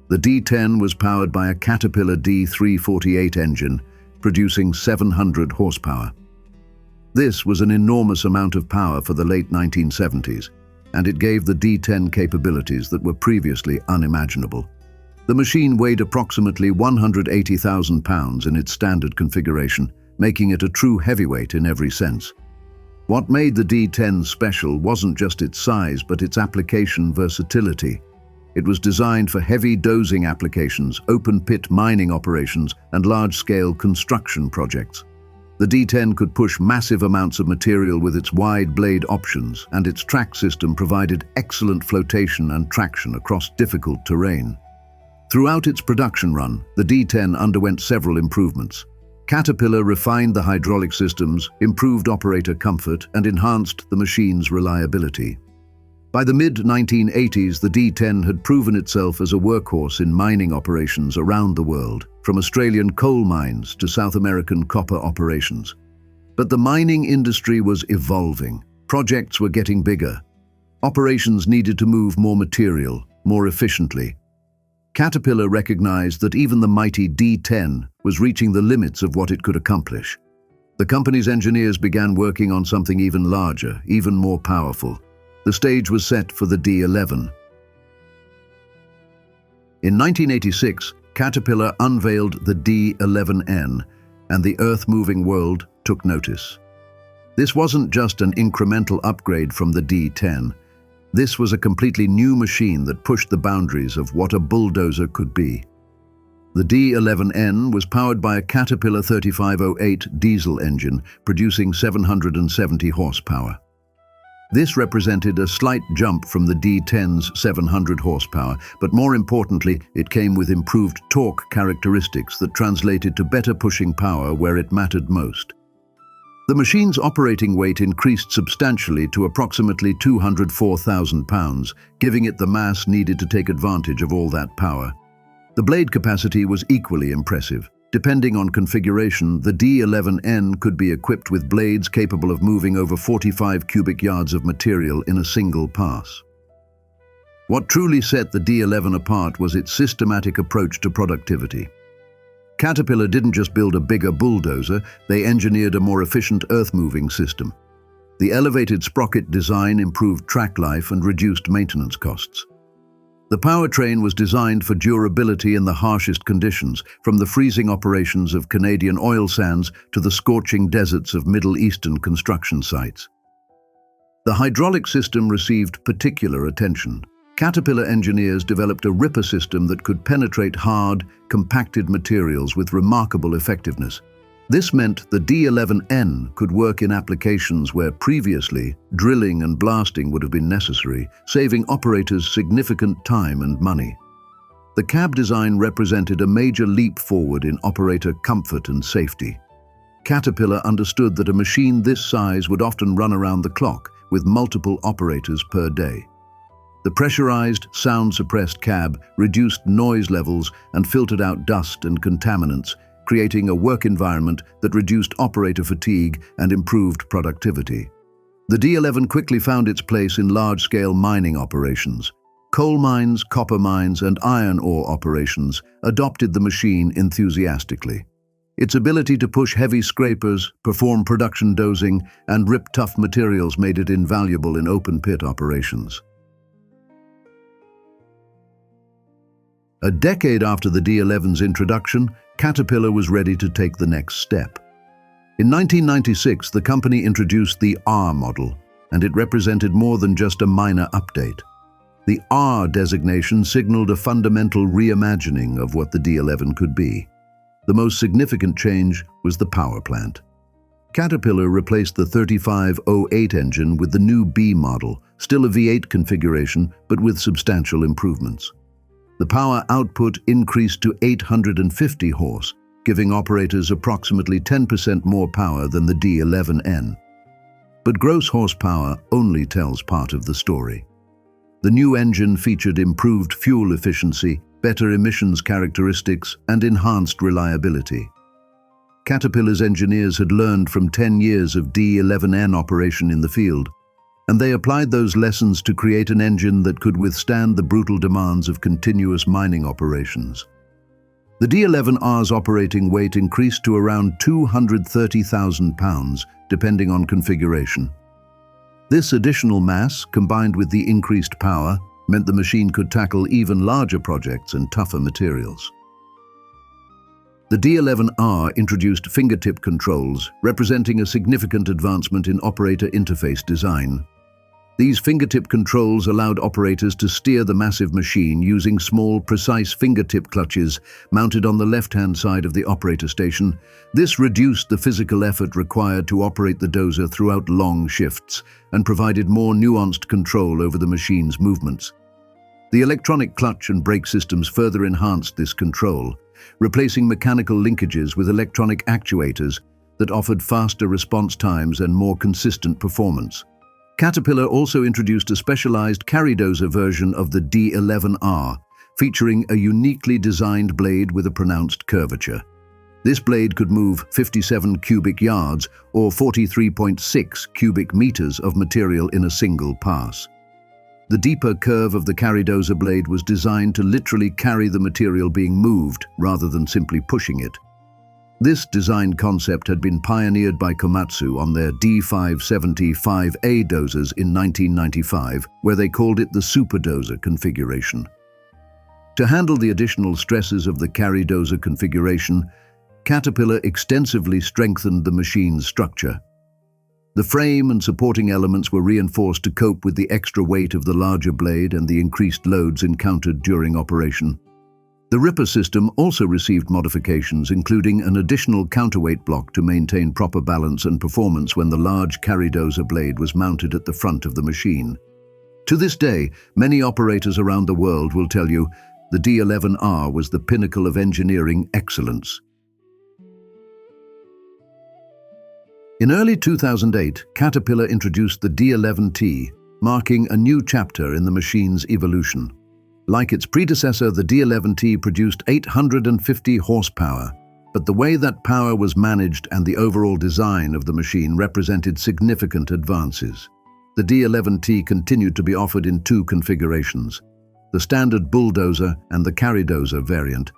The D10 was powered by a Caterpillar D348 engine, producing 700 horsepower. This was an enormous amount of power for the late 1970s, and it gave the D10 capabilities that were previously unimaginable. The machine weighed approximately 180,000 pounds in its standard configuration, making it a true heavyweight in every sense. What made the D10 special wasn't just its size, but its application versatility. It was designed for heavy dozing applications, open-pit mining operations, and large-scale construction projects. The D10 could push massive amounts of material with its wide blade options, and its track system provided excellent flotation and traction across difficult terrain. Throughout its production run, the D10 underwent several improvements. Caterpillar refined the hydraulic systems, improved operator comfort, and enhanced the machine's reliability. By the mid-1980s, the D10 had proven itself as a workhorse in mining operations around the world, from Australian coal mines to South American copper operations. But the mining industry was evolving. Projects were getting bigger. Operations needed to move more material, more efficiently. Caterpillar recognized that even the mighty D10 was reaching the limits of what it could accomplish. The company's engineers began working on something even larger, even more powerful. The stage was set for the D11. In 1986, Caterpillar unveiled the D11N, and the earth-moving world took notice. This wasn't just an incremental upgrade from the D10. This was a completely new machine that pushed the boundaries of what a bulldozer could be. The D11N was powered by a Caterpillar 3508 diesel engine, producing 770 horsepower. This represented a slight jump from the D10's 700 horsepower, but more importantly, it came with improved torque characteristics that translated to better pushing power where it mattered most. The machine's operating weight increased substantially to approximately 204,000 pounds, giving it the mass needed to take advantage of all that power. The blade capacity was equally impressive. Depending on configuration, the D11N could be equipped with blades capable of moving over 45 cubic yards of material in a single pass. What truly set the D11 apart was its systematic approach to productivity. Caterpillar didn't just build a bigger bulldozer, they engineered a more efficient earth-moving system. The elevated sprocket design improved track life and reduced maintenance costs. The powertrain was designed for durability in the harshest conditions, from the freezing operations of Canadian oil sands to the scorching deserts of Middle Eastern construction sites. The hydraulic system received particular attention. Caterpillar engineers developed a ripper system that could penetrate hard, compacted materials with remarkable effectiveness. This meant the D11N could work in applications where previously drilling and blasting would have been necessary, saving operators significant time and money. The cab design represented a major leap forward in operator comfort and safety. Caterpillar understood that a machine this size would often run around the clock, with multiple operators per day. The pressurized, sound-suppressed cab reduced noise levels and filtered out dust and contaminants, creating a work environment that reduced operator fatigue and improved productivity. The D11 quickly found its place in large-scale mining operations. Coal mines, copper mines, and iron ore operations adopted the machine enthusiastically. Its ability to push heavy scrapers, perform production dozing, and rip tough materials made it invaluable in open-pit operations. A decade after the D11's introduction, Caterpillar was ready to take the next step. In 1996, the company introduced the R model, and it represented more than just a minor update. The R designation signaled a fundamental reimagining of what the D11 could be. The most significant change was the power plant. Caterpillar replaced the 3508 engine with the new B model, still a V8 configuration, but with substantial improvements. The power output increased to 850 horse, giving operators approximately 10% more power than the D11N. But gross horsepower only tells part of the story. The new engine featured improved fuel efficiency, better emissions characteristics, and enhanced reliability. Caterpillar's engineers had learned from 10 years of D11N operation in the field, and they applied those lessons to create an engine that could withstand the brutal demands of continuous mining operations. The D11R's operating weight increased to around 230,000 pounds, depending on configuration. This additional mass, combined with the increased power, meant the machine could tackle even larger projects and tougher materials. The D11R introduced fingertip controls, representing a significant advancement in operator interface design. These fingertip controls allowed operators to steer the massive machine using small, precise fingertip clutches mounted on the left-hand side of the operator station. This reduced the physical effort required to operate the dozer throughout long shifts and provided more nuanced control over the machine's movements. The electronic clutch and brake systems further enhanced this control, replacing mechanical linkages with electronic actuators that offered faster response times and more consistent performance. Caterpillar also introduced a specialized carry dozer version of the D11R, featuring a uniquely designed blade with a pronounced curvature. This blade could move 57 cubic yards or 43.6 cubic meters of material in a single pass. The deeper curve of the carry dozer blade was designed to literally carry the material being moved rather than simply pushing it. This design concept had been pioneered by Komatsu on their D570-5A dozers in 1995, where they called it the super dozer configuration. To handle the additional stresses of the carry dozer configuration, Caterpillar extensively strengthened the machine's structure. The frame and supporting elements were reinforced to cope with the extra weight of the larger blade and the increased loads encountered during operation. The ripper system also received modifications, including an additional counterweight block to maintain proper balance and performance when the large carry dozer blade was mounted at the front of the machine. To this day, many operators around the world will tell you the D11R was the pinnacle of engineering excellence. In early 2008, Caterpillar introduced the D11T, marking a new chapter in the machine's evolution. Like its predecessor, the D11T produced 850 horsepower, but the way that power was managed and the overall design of the machine represented significant advances. The D11T continued to be offered in two configurations: the standard bulldozer and the carry dozer variant.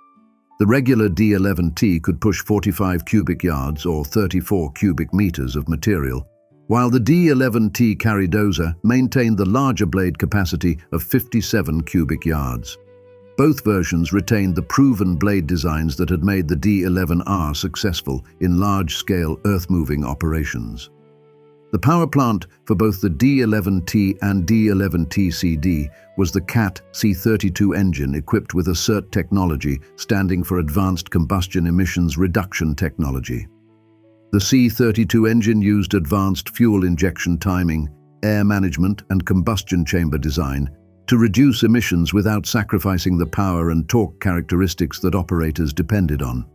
The regular D11T could push 45 cubic yards or 34 cubic meters of material, while the D11T carry dozer maintained the larger blade capacity of 57 cubic yards. Both versions retained the proven blade designs that had made the D11R successful in large-scale earth-moving operations. The power plant for both the D11T and D11TCD was the CAT C32 engine equipped with ACERT technology, standing for Advanced Combustion Emissions Reduction Technology. The C32 engine used advanced fuel injection timing, air management, and combustion chamber design to reduce emissions without sacrificing the power and torque characteristics that operators depended on.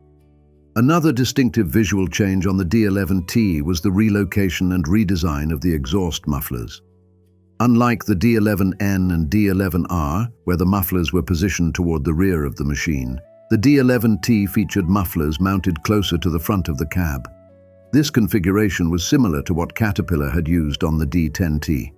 Another distinctive visual change on the D11T was the relocation and redesign of the exhaust mufflers. Unlike the D11N and D11R, where the mufflers were positioned toward the rear of the machine, the D11T featured mufflers mounted closer to the front of the cab. This configuration was similar to what Caterpillar had used on the D10T.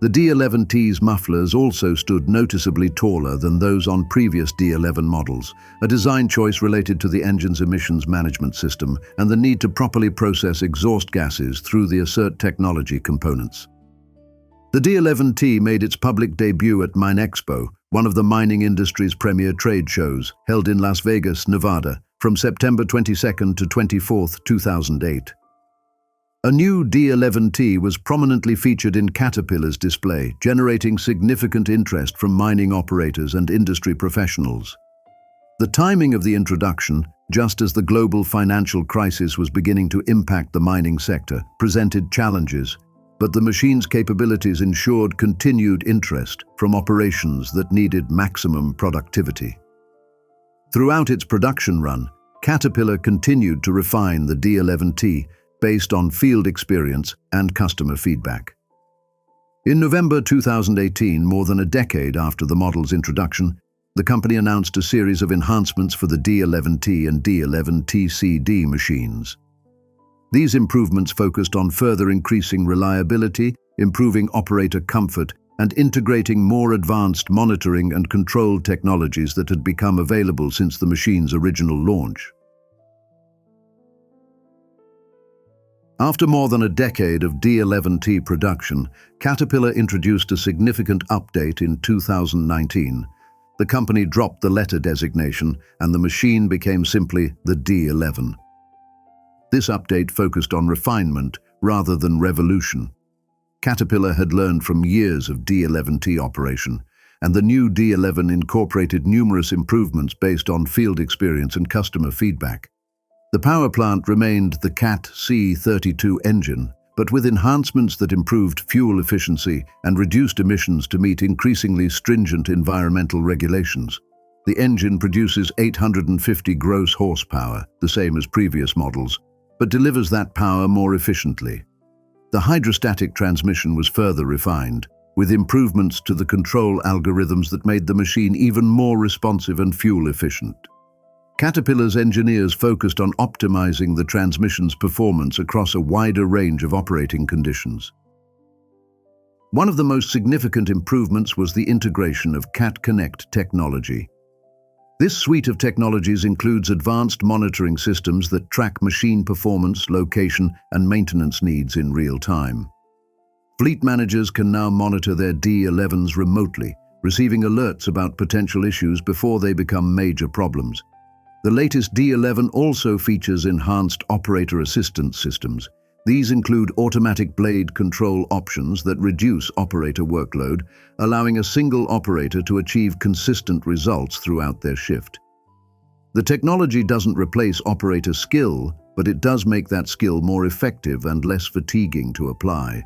The D11T's mufflers also stood noticeably taller than those on previous D11 models, a design choice related to the engine's emissions management system and the need to properly process exhaust gases through the ACERT technology components. The D11T made its public debut at MINExpo, one of the mining industry's premier trade shows, held in Las Vegas, Nevada, from September 22nd to 24th, 2008. A new D11T was prominently featured in Caterpillar's display, generating significant interest from mining operators and industry professionals. The timing of the introduction, just as the global financial crisis was beginning to impact the mining sector, presented challenges, but the machine's capabilities ensured continued interest from operations that needed maximum productivity. Throughout its production run, Caterpillar continued to refine the D11T based on field experience and customer feedback. In November 2018, more than a decade after the model's introduction, the company announced a series of enhancements for the D11T and D11TCD machines. These improvements focused on further increasing reliability, improving operator comfort, and integrating more advanced monitoring and control technologies that had become available since the machine's original launch. After more than a decade of D11T production, Caterpillar introduced a significant update in 2019. The company dropped the letter designation, and the machine became simply the D11. This update focused on refinement rather than revolution. Caterpillar had learned from years of D11T operation, and the new D11 incorporated numerous improvements based on field experience and customer feedback. The power plant remained the CAT C32 engine, but with enhancements that improved fuel efficiency and reduced emissions to meet increasingly stringent environmental regulations. The engine produces 850 gross horsepower, the same as previous models, but delivers that power more efficiently. The hydrostatic transmission was further refined, with improvements to the control algorithms that made the machine even more responsive and fuel-efficient. Caterpillar's engineers focused on optimizing the transmission's performance across a wider range of operating conditions. One of the most significant improvements was the integration of Cat Connect technology. This suite of technologies includes advanced monitoring systems that track machine performance, location, and maintenance needs in real time. Fleet managers can now monitor their D11s remotely, receiving alerts about potential issues before they become major problems. The latest D11 also features enhanced operator assistance systems. These include automatic blade control options that reduce operator workload, allowing a single operator to achieve consistent results throughout their shift. The technology doesn't replace operator skill, but it does make that skill more effective and less fatiguing to apply.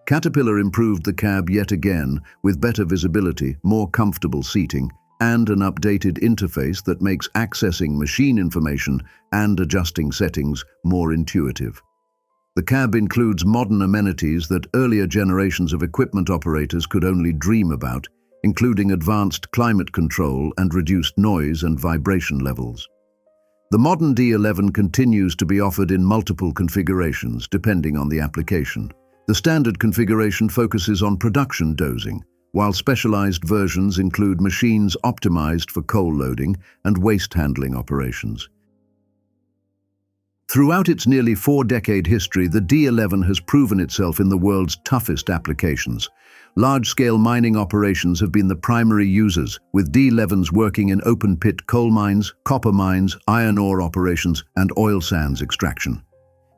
Caterpillar improved the cab yet again with better visibility, more comfortable seating, and an updated interface that makes accessing machine information and adjusting settings more intuitive. The cab includes modern amenities that earlier generations of equipment operators could only dream about, including advanced climate control and reduced noise and vibration levels. The modern D11 continues to be offered in multiple configurations depending on the application. The standard configuration focuses on production dozing, while specialized versions include machines optimized for coal loading and waste handling operations. Throughout its nearly 4-decade history, the D11 has proven itself in the world's toughest applications. Large-scale mining operations have been the primary users, with D11s working in open-pit coal mines, copper mines, iron ore operations, and oil sands extraction.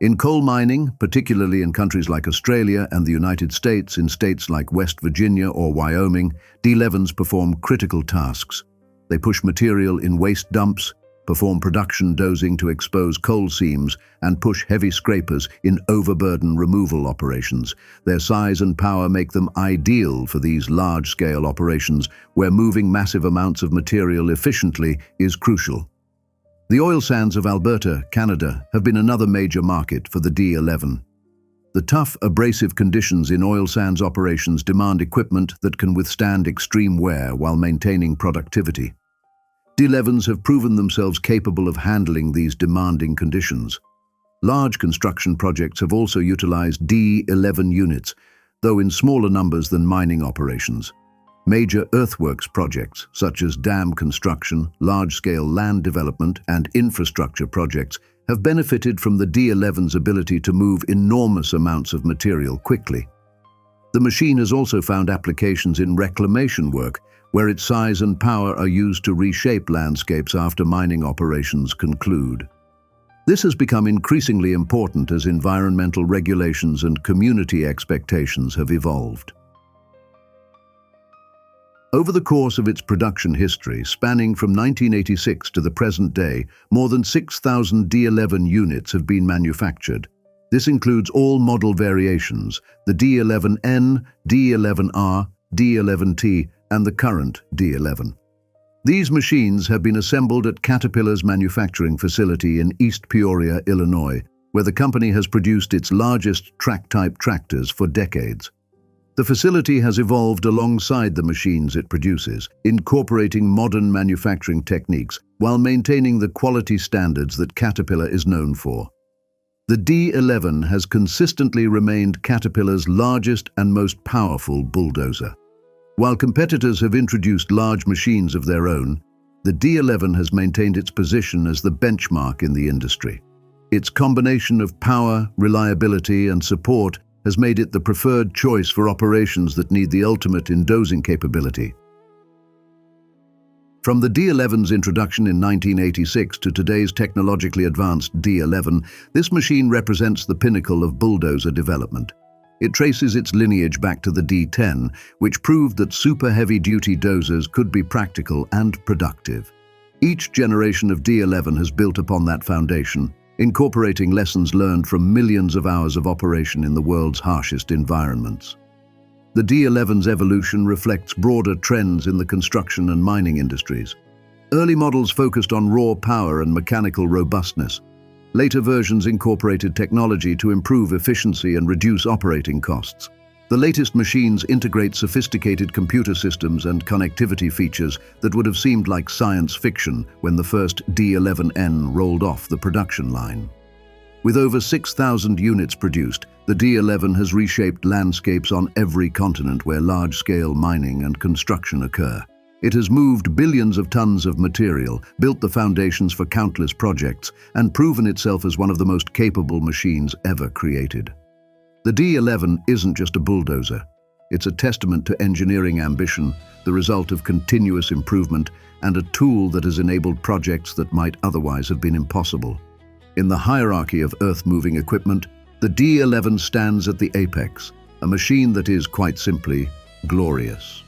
In coal mining, particularly in countries like Australia and the United States, in states like West Virginia or Wyoming, D11s perform critical tasks. They push material in waste dumps, perform production dozing to expose coal seams, and push heavy scrapers in overburden removal operations. Their size and power make them ideal for these large-scale operations where moving massive amounts of material efficiently is crucial. The oil sands of Alberta, Canada, have been another major market for the D11. The tough, abrasive conditions in oil sands operations demand equipment that can withstand extreme wear while maintaining productivity. D11s have proven themselves capable of handling these demanding conditions. Large construction projects have also utilized D11 units, though in smaller numbers than mining operations. Major earthworks projects, such as dam construction, large-scale land development, and infrastructure projects, have benefited from the D11's ability to move enormous amounts of material quickly. The machine has also found applications in reclamation work, where its size and power are used to reshape landscapes after mining operations conclude. This has become increasingly important as environmental regulations and community expectations have evolved. Over the course of its production history, spanning from 1986 to the present day, more than 6,000 D11 units have been manufactured. This includes all model variations, the D11N, D11R, D11T, and the current D11. These machines have been assembled at Caterpillar's manufacturing facility in East Peoria, Illinois, where the company has produced its largest track-type tractors for decades. The facility has evolved alongside the machines it produces, incorporating modern manufacturing techniques while maintaining the quality standards that Caterpillar is known for. The D11 has consistently remained Caterpillar's largest and most powerful bulldozer. While competitors have introduced large machines of their own, the D11 has maintained its position as the benchmark in the industry. Its combination of power, reliability, and support has made it the preferred choice for operations that need the ultimate in dozing capability. From the D11's introduction in 1986 to today's technologically advanced D11, this machine represents the pinnacle of bulldozer development. It traces its lineage back to the D10, which proved that super heavy-duty dozers could be practical and productive. Each generation of D11 has built upon that foundation, incorporating lessons learned from millions of hours of operation in the world's harshest environments. The D11's evolution reflects broader trends in the construction and mining industries. Early models focused on raw power and mechanical robustness. Later versions incorporated technology to improve efficiency and reduce operating costs. The latest machines integrate sophisticated computer systems and connectivity features that would have seemed like science fiction when the first D11N rolled off the production line. With over 6,000 units produced, the D11 has reshaped landscapes on every continent where large-scale mining and construction occur. It has moved billions of tons of material, built the foundations for countless projects, and proven itself as one of the most capable machines ever created. The D11 isn't just a bulldozer. It's a testament to engineering ambition, the result of continuous improvement, and a tool that has enabled projects that might otherwise have been impossible. In the hierarchy of earth-moving equipment, the D11 stands at the apex, a machine that is, quite simply, glorious.